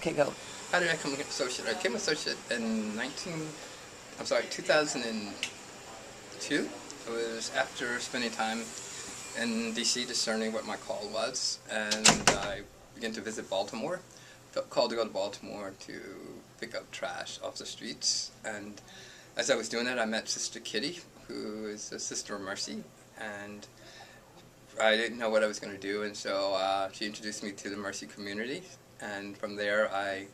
Okay, go. How did I become an associate? I became an associate in 2002. It was after spending time in DC discerning what my call was, and I began to visit Baltimore. Felt called to go to Baltimore to pick up trash off the streets, and as I was doing that, I met Sister Kitty, who is a Sister of Mercy, and I didn't know what I was going to do, and so she introduced me to the Mercy community, and from there I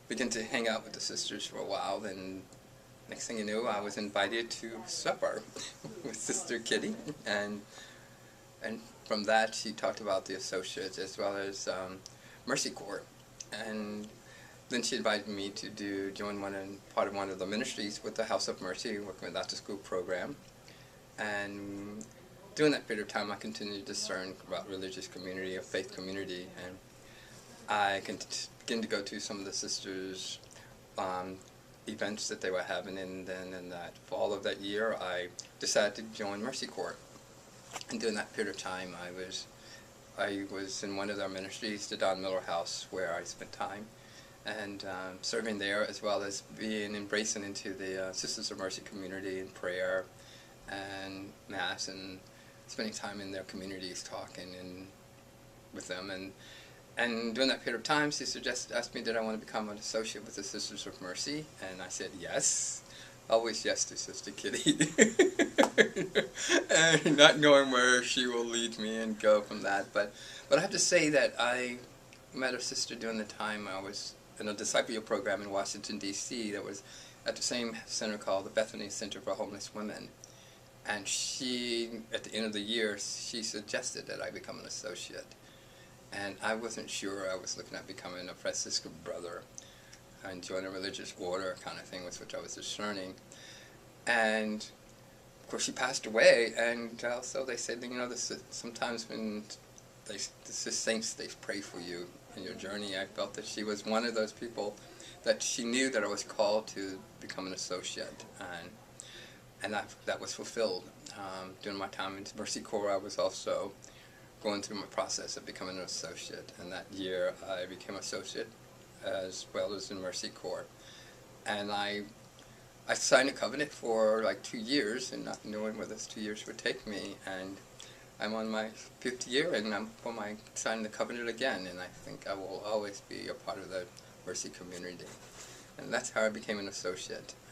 began to hang out with the sisters for a while, and next thing you knew, I was invited to supper with Sister Kitty, and from that she talked about the associates as well as Mercy Corps, and then she invited me to join part of one of the ministries with the House of Mercy, working with after school program, and during that period of time I continued to discern about religious community, a faith community, and I began to go to some of the sisters' events that they were having, and then in that fall of that year I decided to join Mercy Corps. And during that period of time I was in one of their ministries, the Don Miller House, where I spent time and serving there, as well as being embracing into the Sisters of Mercy community in prayer and Mass, and spending time in their communities talking with them. And during that period of time, Sister asked me did I want to become an associate with the Sisters of Mercy, and I said yes. Always yes to Sister Kitty. And not knowing where she will lead me and go from that. But I have to say that I met a sister during the time I was in a discipleship program in Washington, D.C. that was at the same center called the Bethany Center for Homeless Women. And she, at the end of the year, she suggested that I become an associate. And I wasn't sure. I was looking at becoming a Franciscan brother and join a religious order kind of thing, which I was discerning. And of course she passed away, and also they said, you know, sometimes when the saints, they pray for you in your journey. I felt that she was one of those people that she knew that I was called to become an associate, and that was fulfilled. During my time in Mercy Corps, I was also going through my process of becoming an associate, and that year I became associate as well as in Mercy Corps. And I signed a covenant for like 2 years, and not knowing where those 2 years would take me, and I'm on my 5th year, and I'm signing the covenant again, and I think I will always be a part of the Mercy community. And that's how I became an associate.